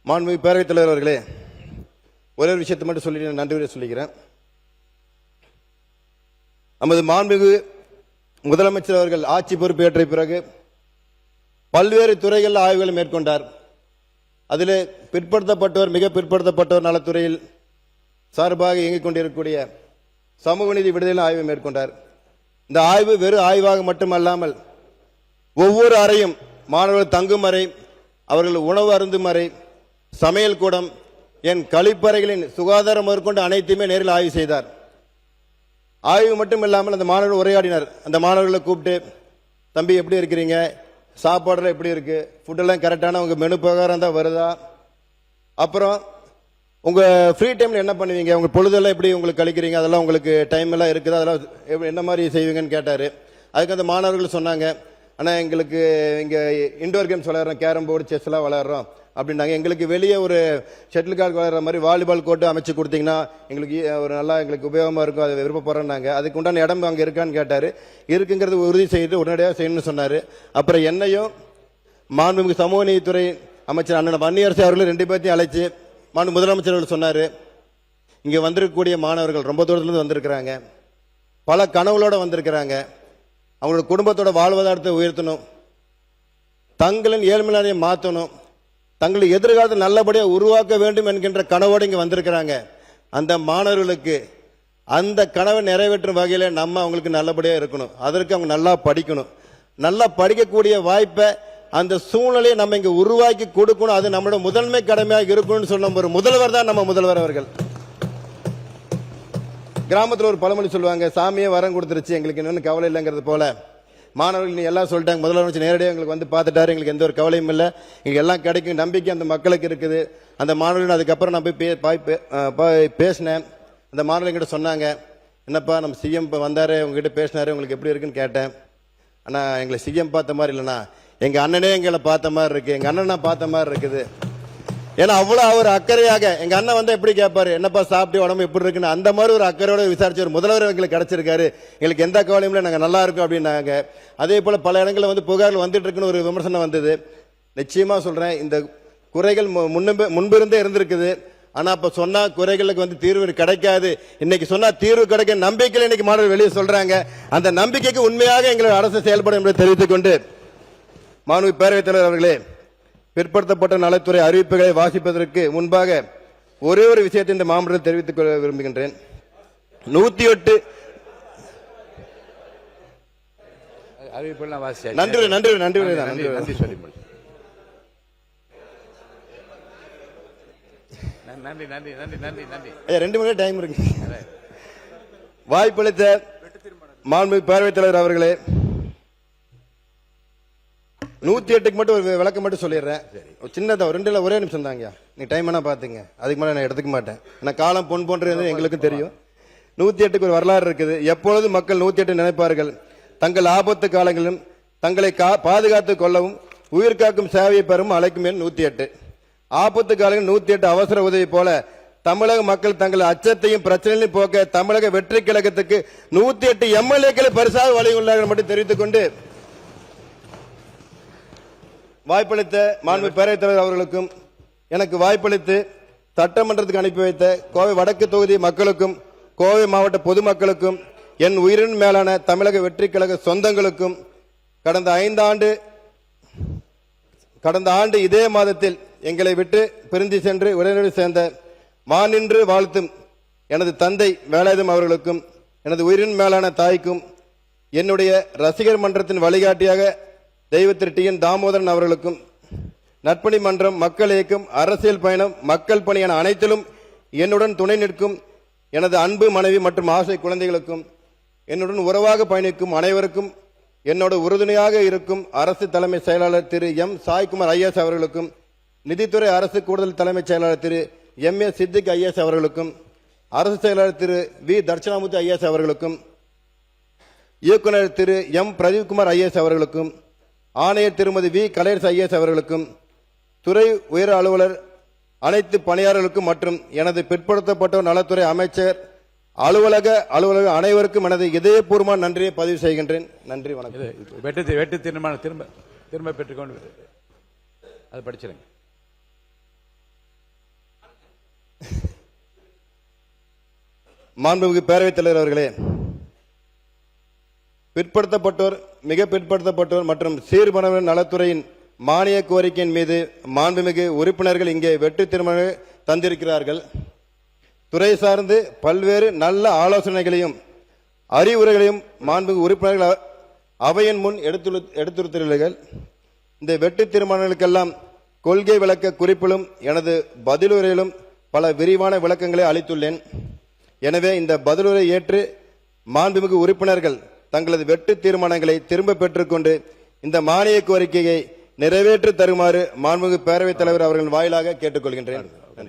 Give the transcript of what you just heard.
மாண்புமிகு பேரவைத் தலைவர் அவர்களே, ஒரே ஒரு விஷயத்தை மட்டும் சொல்லி நன்றி சொல்லிக்கிறேன். நமது மாண்புமிகு முதலமைச்சர் அவர்கள் ஆட்சி பொறுப்பேற்ற பிறகு பல்வேறு துறைகளில் ஆய்வுகளை மேற்கொண்டார். அதில் பிற்படுத்தப்பட்டோர், மிக பிற்படுத்தப்பட்டோர் நலத்துறையில் சார்பாக இயங்கிக் கொண்டிருக்கக்கூடிய சமூக நீதி விடுதலை ஆய்வை மேற்கொண்டார். இந்த ஆய்வு வெறும் ஆய்வாக மட்டுமல்லாமல் ஒவ்வொரு அறையும், மாணவர்கள் தங்கும் அறை, அவர்கள் உணவு அருந்தும் அறை, சமையல் கூடம், என் கழிப்பறைகளின் சுகாதாரம் முதற்கொண்டு அனைத்தையுமே நேரில் ஆய்வு செய்தார். ஆய்வு மட்டும் இல்லாமல் அந்த மாணவர்கள் உரையாடினார். அந்த மாணவர்களை கூப்பிட்டு, தம்பி எப்படி இருக்கிறீங்க, சாப்பாடுலாம் எப்படி இருக்கு, ஃபுட்டெல்லாம் கரெக்டான உங்க மெனு பிரகாரம் தான் வருதா, அப்புறம் உங்க ஃப்ரீ டைம்ல என்ன பண்ணுவீங்க, உங்க பொழுதெல்லாம் எப்படி உங்களுக்கு கழிக்கிறீங்க, அதெல்லாம் உங்களுக்கு டைம் எல்லாம் இருக்குது, அதெல்லாம் என்ன மாதிரி செய்வீங்கன்னு கேட்டாரு. அதுக்கு அந்த மாணவர்கள் சொன்னாங்க, ஆனால் எங்களுக்கு இங்கே இண்டோர் கேம்ஸ் விளையாடுறோம், கேரம் போர்டு, செஸ் எல்லாம் விளையாடுறோம் அப்படின்னாங்க. எங்களுக்கு வெளியே ஒரு ஷட்டில் கார்க் விளையாடுற மாதிரி வாலிபால் கோர்ட்டு அமைச்சு கொடுத்தீங்கன்னா எங்களுக்கு ஒரு நல்லா எங்களுக்கு உபயோகமாக இருக்கும், அதை விருப்பப்படுறோன்னாங்க. அதுக்கு உண்டான இடம் அங்கே இருக்கான்னு கேட்டார். இருக்குங்கிறது உறுதி செய்து உடனடியாக செய்யணும்னு சொன்னார். அப்புறம் என்னையும் மாண்புமிகு சமூக நீதித்துறை அமைச்சர் அண்ணன் வன்னியரசு அவர்களும் ரெண்டு பேர்த்தையும் அழைச்சி மாண்பு முதலமைச்சர் அவர்கள் சொன்னார், இங்கே வந்திருக்கக்கூடிய மாணவர்கள் ரொம்ப தூரத்துலேருந்து வந்திருக்கிறாங்க, பல கனவுகளோடு வந்திருக்கிறாங்க, அவங்களோட குடும்பத்தோட வாழ்வாதாரத்தை உயர்த்தணும், தங்களின் ஏழ்மையை மாற்றணும், தங்களை எதிர்காலத்தை நல்லபடியாக உருவாக்க வேண்டும் என்கின்ற கனவோடு இங்கே வந்திருக்கிறாங்க. அந்த மாணவர்களுக்கு அந்த கனவை நிறைவேற்றும் வகையில் நம்ம அவங்களுக்கு நல்லபடியாக இருக்கணும். அதற்கு அவங்க நல்லா படிக்கணும். நல்லா படிக்கக்கூடிய வாய்ப்பை, அந்த சூழ்நிலையை நம்ம இங்கே உருவாக்கி கொடுக்கணும். அது நம்மளோட முதன்மை கடமையாக இருக்கணும்னு சொன்ன ஒரு முதல்வர் தான் நம்ம முதல்வர் அவர்கள். கிராமத்தில் ஒரு பழமொழி சொல்லுவாங்க, சாமியே வரம் கொடுத்துருச்சு, எங்களுக்கு இன்னொன்று கவலை இல்லைங்கிறது போல மாணவர்கள் நீ எல்லாம் சொல்லிட்டாங்க, முதலமைச்சர் நேரடியாக எங்களுக்கு வந்து பார்த்துட்டாரு, எங்களுக்கு எந்த ஒரு கவலையும் இல்லை, எங்களுக்கு எல்லாம் கிடைக்கும் நம்பிக்கை அந்த மக்களுக்கு இருக்குது. அந்த மாணவர்கள் அதுக்கப்புறம் நான் போய் பேசினேன். அந்த மாணவர்கிட்ட சொன்னாங்க, என்னப்பா நம்ம சிஎம் இப்போ வந்தார், உங்ககிட்ட பேசினாரு, உங்களுக்கு எப்படி இருக்குன்னு கேட்டேன். ஆனால் எங்களை சிஎம் பார்த்த மாதிரி இல்லைண்ணா, எங்கள் அண்ணனே எங்களை பார்த்த மாதிரி இருக்கு, எங்கள் அண்ணன் நான் பார்த்த மாதிரி இருக்குது. ஏன்னா அவ்வளோ அவர் அக்கறையாக, எங்க அண்ணன் வந்து எப்படி கேட்பாரு, என்னப்பா சாப்பிட்டு உடம்பு எப்படி இருக்குன்னு, அந்த மாதிரி ஒரு அக்கறையோட விசாரிச்சு ஒரு முதல்வர் எங்களுக்கு கிடைச்சிருக்காரு, எங்களுக்கு எந்த கவலையும் இல்லை, நாங்கள் நல்லா இருக்கோம் அப்படின்னாங்க. அதே போல பல இடங்களில் வந்து புகார்கள் வந்துட்டு இருக்குன்னு ஒரு விமர்சனம் வந்தது. நிச்சயமா சொல்றேன், இந்த குறைகள் முன்பிருந்தே இருந்திருக்குது. ஆனா இப்ப சொன்னா குறைகளுக்கு வந்து தீர்வு கிடைக்காது, இன்னைக்கு சொன்னா தீர்வு கிடைக்க நம்பிக்கையில் இன்னைக்கு மாணவர்கள் வெளியே சொல்றாங்க. அந்த நம்பிக்கைக்கு உண்மையாக எங்களோட அரசு செயல்படும் என்பதை தெரிவித்துக் கொண்டு, மாண்புமிகு பேரவைத் தலைவர் அவர்களே, பிற்படுத்தப்பட்ட நலத்துறை அறிவிப்புகளை வாசிப்பதற்கு முன்பாக ஒரே ஒரு விஷயத்தை இந்த மாமன்றத்தில் தெரிவித்துக் கொள்ள விரும்புகின்றேன். 108 நன்றி நன்றி நன்றி நன்றி சொல்லி நன்றி நன்றி நன்றி நன்றி நன்றி 2 மணி டைம் இருக்கு. வாய்ப்பளித்த மாண்புமிகு பேரவைத் தலைவர் அவர்களே, 108க்கு மட்டும் ஒரு விளக்கம் மட்டும் சொல்லிடுறேன். சின்னதா 2 ஒரே நிமிஷம் தாங்க, நீ டைம் என்ன பாத்துங்க, அதுக்கு மேலே நான் எடுத்துக்க மாட்டேன். ஏன்னா காலம் பொன் போன்றது எங்களுக்கும் தெரியும். 108க்கு ஒரு வரலாறு இருக்குது. எப்பொழுது மக்கள் 108 நினைப்பார்கள், தங்கள் ஆபத்து காலங்களிலும் தங்களை பாதுகாத்துக் கொள்ளவும் உயிர் காக்கும் சேவையை பெறும் அழைக்கும் எண் 108. ஆபத்து காலங்கள் 108 அவசர உதவி போல தமிழக மக்கள் தங்கள் அச்சத்தையும் பிரச்சனையும் போக்க தமிழக வெற்றி கழகத்துக்கு 108 எம்எல்ஏக்களை பரிசாக வழங்கியுள்ளார்கள் மட்டும் தெரிவித்துக் கொண்டு, வாய்ப்பளித்த மாண்பு பேரவைத் தலைவர் அவர்களுக்கும், எனக்கு வாய்ப்பளித்து சட்டமன்றத்துக்கு அனுப்பி வைத்த கோவை வடக்கு தொகுதி மக்களுக்கும் கோவை மாவட்ட பொதுமக்களுக்கும் என் உயிரின் மேலான தமிழக வெற்றி கழக சொந்தங்களுக்கும் கடந்த ஆண்டு இதே மாதத்தில் எங்களை விட்டு பிரிந்து சென்று உடனடி சேர்ந்த வானின்று வாழ்த்தும் எனது தந்தை வேலாயுதம் அவர்களுக்கும், எனது உயிரின் மேலான தாய்க்கும், என்னுடைய ரசிகர் மன்றத்தின் வழிகாட்டியாக தெய்வ திரு டி என் தாமோதரன் அவர்களுக்கும், நற்பணி மன்றம், மக்கள் இயக்கம், அரசியல் பயணம், மக்கள் பணி என அனைத்திலும் என்னுடன் துணை நிற்கும் எனது அன்பு மனைவி மற்றும் ஆசை குழந்தைகளுக்கும், என்னுடன் உறவாக பயணிக்கும் அனைவருக்கும், என்னோட உறுதுணையாக இருக்கும் அரசு தலைமை செயலாளர் திரு எம் சாய்குமார் ஐஏஎஸ் அவர்களுக்கும், நிதித்துறை அரசு கூடுதல் தலைமைச் செயலாளர் திரு எம் ஏ சித்திக் ஐஏஎஸ் அவர்களுக்கும், அரசு செயலாளர் திரு வி தட்சிணாமூர்த்தி ஐஏஎஸ் அவர்களுக்கும், இயக்குநர் திரு எம் பிரதீப்குமார் ஐஏஎஸ் அவர்களுக்கும், ஆணையர் திருமதி வி கலையரசு ஐஏஎஸ் அவர்களுக்கும், துறை உயர் அலுவலர் அனைத்து பணியாளர்களுக்கும் மற்றும் எனது பிற்படுத்தப்பட்டோர் நலத்துறை அமைச்சர் அலுவலக அனைவருக்கும் எனது இதயபூர்வமான நன்றியை பதிவு செய்கின்றேன். நன்றி, வணக்கம். வெட்டு தீர்மானம் திரும்ப பெற்றுக்கொண்டு அது படிச்சிருங்க. மாண்புமிகு பேரவைத் தலைவர் அவர்களே, பிற்படுத்தப்பட்டோர், மிக பிற்படுத்தப்பட்டோர் மற்றும் சீர்மரபினர் நலத்துறையின் மானிய கோரிக்கையின் மீது மாண்புமிகு உறுப்பினர்கள் இங்கே வெட்டு தீர்மானம் தந்திருக்கிறார்கள். துறை சார்ந்து பல்வேறு நல்ல ஆலோசனைகளையும் அறிவுரைகளையும் மாண்புமிகு உறுப்பினர்கள் அவையின் முன் எடுத்துரைத்துள்ளீர்கள். இந்த வெட்டு தீர்மானங்களுக்கெல்லாம் கொள்கை விளக்க குறிப்பிலும் எனது பதிலுரையிலும் பல விரிவான விளக்கங்களை அளித்துள்ளேன். எனவே இந்த பதிலுரை ஏற்று மாண்புமிகு உறுப்பினர்கள் தங்களது வெட்டு தீர்மானங்களை திரும்ப பெற்றுக்கொண்டு இந்த மானிய கோரிக்கையை நிறைவேற்றி தருமாறு மாண்புமிகு பேரவைத் தலைவர் அவர்கள் வாயிலாக கேட்டுக்கொள்கின்றேன்.